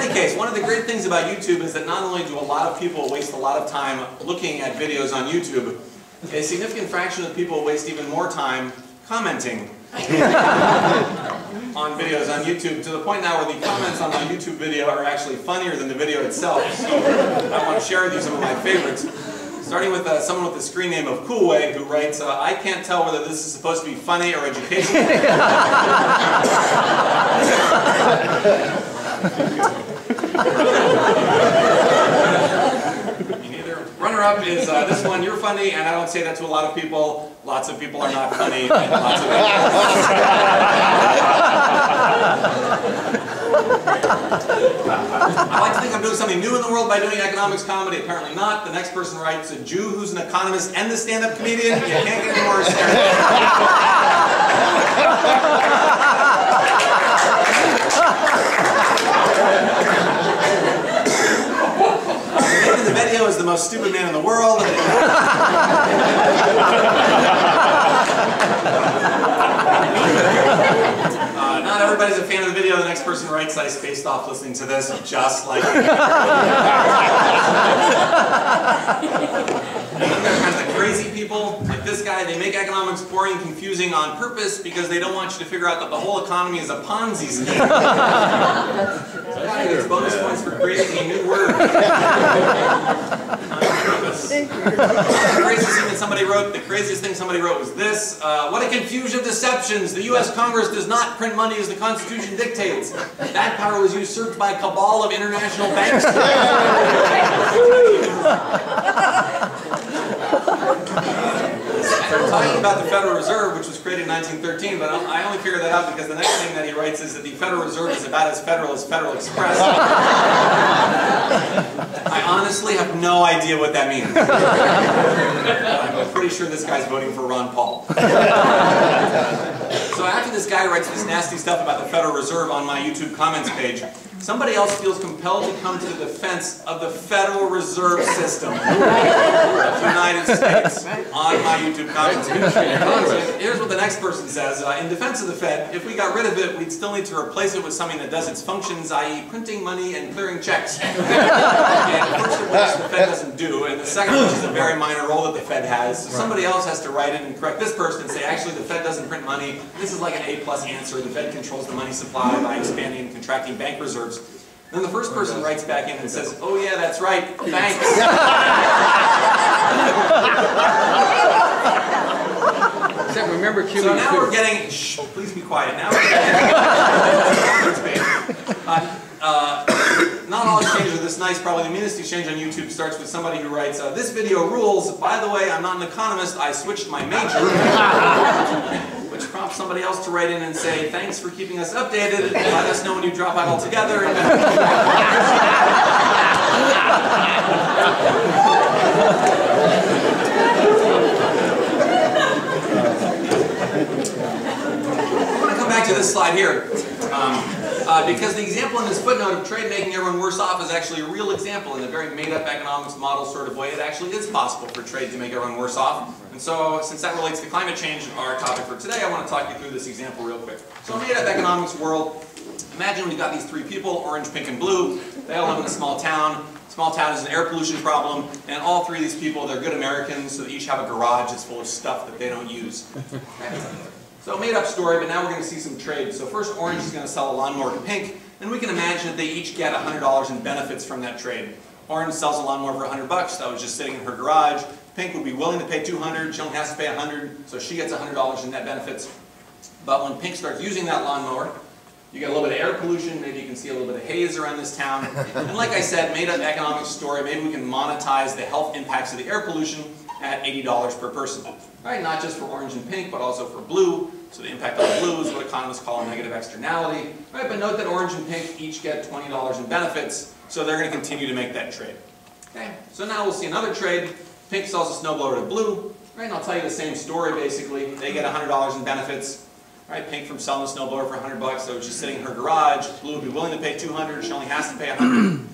any case, one of the great things about YouTube is that not only do a lot of people waste a lot of time looking at videos on YouTube, a significant fraction of people waste even more time commenting on videos on YouTube, to the point now where the comments on my YouTube video are actually funnier than the video itself. So I want to share with you some of my favorites. Starting with someone with the screen name of Coolway, who writes, I can't tell whether this is supposed to be funny or educational. Runner-up is this one, you're funny, and I don't say that to a lot of people. Lots of people are not funny, and lots of I like to think I'm doing something new in the world by doing economics comedy. Apparently not. The next person writes, a Jew who's an economist and a stand-up comedian. You can't get any more the video is the most stupid man in the world. Not everybody's a fan of the video. The next person writes, I spaced off listening to this, just like And then there's kind of the crazy people, like this guy. They make economics boring and confusing on purpose because they don't want you to figure out that the whole economy is a Ponzi scheme. So it's bonus points for creating a new word. The craziest thing somebody wrote was this. What a confusion of deceptions. The U.S. Congress does not print money as the Constitution dictates. That power was usurped by a cabal of international banks. We're talking about the Federal Reserve, which was created in 1913, but I only figured that out because the next thing that he writes is that the Federal Reserve is about as federal as Federal Express. I honestly have no idea what that means. I'm pretty sure this guy's voting for Ron Paul. So after this guy writes this nasty stuff about the Federal Reserve on my YouTube comments page, somebody else feels compelled to come to the defense of the Federal Reserve System of the United States on my YouTube comments page. Here's what the next person says. In defense of the Fed, if we got rid of it, we'd still need to replace it with something that does its functions, i.e. printing money and clearing checks. And the first of which the Fed doesn't do, and the second which is a very minor role that the Fed has. So somebody else has to write in and correct this person and say, actually, the Fed doesn't print money. This is like an A+ answer. The Fed controls the money supply by expanding and contracting bank reserves. Then the first person writes back in and says, oh yeah, that's right, thanks. Except remember Cuban. So now we're getting, shh, please be quiet. Now we're getting, not all exchanges are this nice. Probably the meanest exchange on YouTube starts with somebody who writes, this video rules. By the way, I'm not an economist, I switched my major. Which prompts somebody else to write in and say, thanks for keeping us updated. Let us know when you drop out altogether. I want to come back to this slide here. Because the example in this footnote of trade making everyone worse off is actually a real example in a very made-up economics model sort of way. It actually is possible for trade to make everyone worse off. And so, since that relates to climate change, our topic for today, I want to talk you through this example real quick. So in a made-up economics world, imagine we've got these three people, orange, pink, and blue. They all live in a small town. Small town is an air pollution problem, and all three of these people, they're good Americans, so they each have a garage that's full of stuff that they don't use. So made up story, but now we're going to see some trade. So first, orange is going to sell a lawnmower to pink, and we can imagine that they each get $100 in benefits from that trade. Orange sells a lawnmower for $100 that was just sitting in her garage. Pink would be willing to pay $200, she only has to pay $100, so she gets $100 in net benefits. But when Pink starts using that lawnmower, you get a little bit of air pollution, maybe you can see a little bit of haze around this town. And like I said, made up economic story, maybe we can monetize the health impacts of the air pollution at $80 per person. Right, not just for orange and pink, but also for blue. So the impact on blue is what economists call a negative externality. Right, but note that orange and pink each get $20 in benefits, so they're going to continue to make that trade. Okay, so now we'll see another trade. Pink sells a snowblower to blue. Right, and I'll tell you the same story basically. They get $100 in benefits. Right, Pink from selling a snowblower for $100, so it's just sitting in her garage. Blue would be willing to pay $200. She only has to pay $100.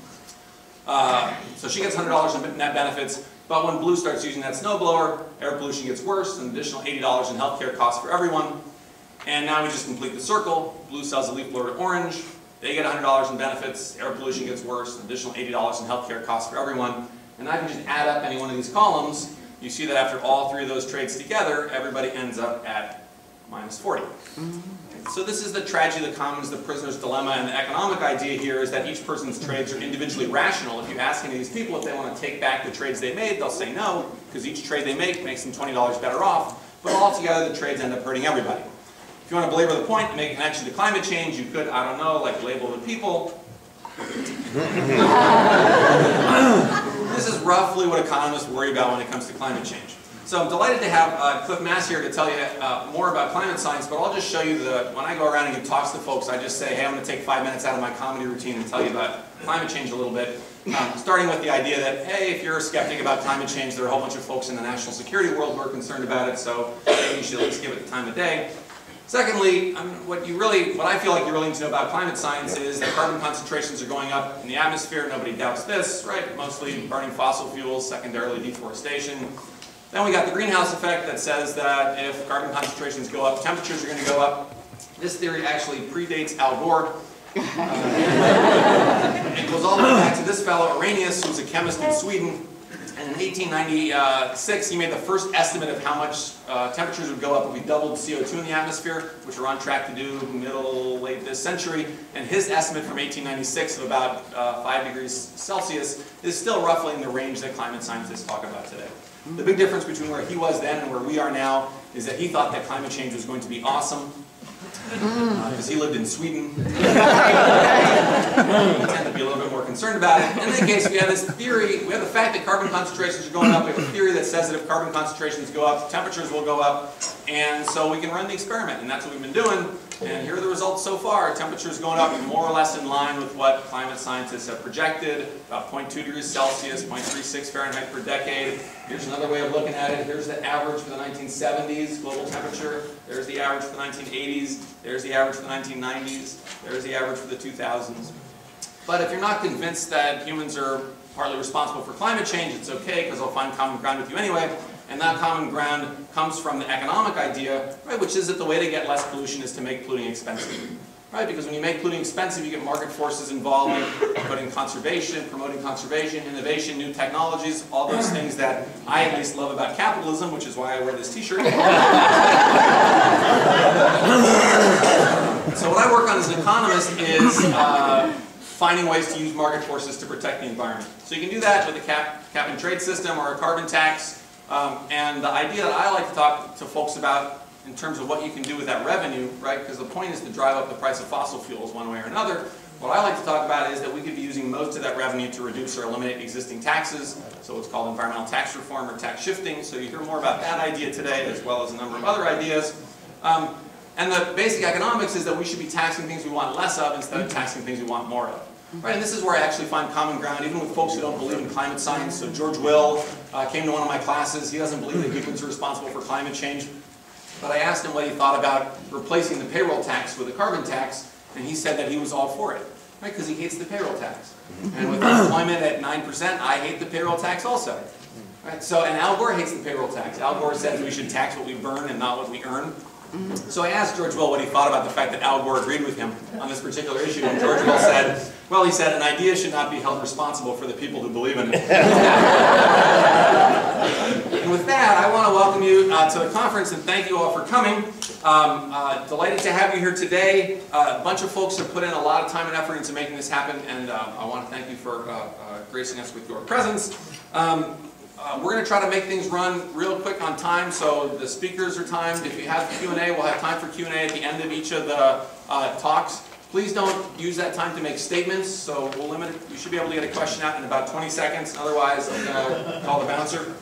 So she gets $100 in net benefits. But when Blue starts using that snowblower, air pollution gets worse, an additional $80 in healthcare costs for everyone. And now we just complete the circle. Blue sells a leaf blower to orange. They get $100 in benefits, air pollution gets worse, an additional $80 in healthcare costs for everyone. And I can just add up any one of these columns. You see that after all three of those trades together, everybody ends up at minus 40. So this is the tragedy of the commons, the prisoner's dilemma, and the economic idea here is that each person's trades are individually rational. If you ask any of these people if they want to take back the trades they made, they'll say no, because each trade they make makes them $20 better off, but altogether the trades end up hurting everybody. If you want to belabor the point and make a connection to climate change, you could, I don't know, like label the people. This is roughly what economists worry about when it comes to climate change. So I'm delighted to have Cliff Mass here to tell you more about climate science, but I'll just show you when I go around and give talks to folks, I just say, hey, I'm going to take 5 minutes out of my comedy routine and tell you about climate change a little bit. Starting with the idea that, hey, if you're a skeptic about climate change, there are a whole bunch of folks in the national security world who are concerned about it, so maybe you should at least give it the time of day. Secondly, what I feel like you really need to know about climate science is that carbon concentrations are going up in the atmosphere. Nobody doubts this, right? Mostly burning fossil fuels, secondarily deforestation. Then we got the greenhouse effect that says that if carbon concentrations go up, temperatures are going to go up. This theory actually predates Al Gore. It goes all the way back to this fellow, Arrhenius, who's a chemist in Sweden. And in 1896, he made the first estimate of how much temperatures would go up if we doubled CO2 in the atmosphere, which we're on track to do late this century. And his estimate from 1896 of about 5 degrees Celsius is still roughly in the range that climate scientists talk about today. The big difference between where he was then and where we are now is that he thought that climate change was going to be awesome, because he lived in Sweden. We tend to be a little bit more concerned about it. In any case, we have this theory, we have the fact that carbon concentrations are going up, we have a theory that says that if carbon concentrations go up, temperatures will go up, and so we can run the experiment, and that's what we've been doing. And here are the results so far. Temperatures going up more or less in line with what climate scientists have projected, about 0.2 degrees Celsius, 0.36 Fahrenheit per decade. Here's another way of looking at it. Here's the average for the 1970s, global temperature. There's the average for the 1980s. There's the average for the 1990s. There's the average for the 2000s. But if you're not convinced that humans are partly responsible for climate change, it's okay, because I'll find common ground with you anyway. And that common ground comes from the economic idea, right, which is that the way to get less pollution is to make polluting expensive. Right? Because when you make polluting expensive, you get market forces involved in putting conservation, promoting conservation, innovation, new technologies, all those things that I at least love about capitalism, which is why I wear this t-shirt. So what I work on as an economist is finding ways to use market forces to protect the environment. So you can do that with a cap and trade system or a carbon tax. And the idea that I like to talk to folks about in terms of what you can do with that revenue, right, because the point is to drive up the price of fossil fuels one way or another. What I like to talk about is that we could be using most of that revenue to reduce or eliminate existing taxes, so what's called environmental tax reform or tax shifting. So you hear more about that idea today, as well as a number of other ideas. And the basic economics is that we should be taxing things we want less of instead of taxing things we want more of. Right, and this is where I actually find common ground, even with folks who don't believe in climate science. So George Will came to one of my classes. He doesn't believe that humans are responsible for climate change. But I asked him what he thought about replacing the payroll tax with a carbon tax, and he said that he was all for it, right? Because he hates the payroll tax. And with unemployment at 9%, I hate the payroll tax also. Right? So, and Al Gore hates the payroll tax. Al Gore says we should tax what we burn and not what we earn. So I asked George Will what he thought about the fact that Al Gore agreed with him on this particular issue, and George Will said, well, he said, an idea should not be held responsible for the people who believe in it. And with that, I want to welcome you to the conference and thank you all for coming. Delighted to have you here today. A bunch of folks have put in a lot of time and effort into making this happen, and I want to thank you for gracing us with your presence. We're going to try to make things run real quick on time, so the speakers are timed. If you have Q&A, we'll have time for Q&A at the end of each of the talks. Please don't use that time to make statements, so we'll limit it. You should be able to get a question out in about 20 seconds. Otherwise, I'm going to call the bouncer.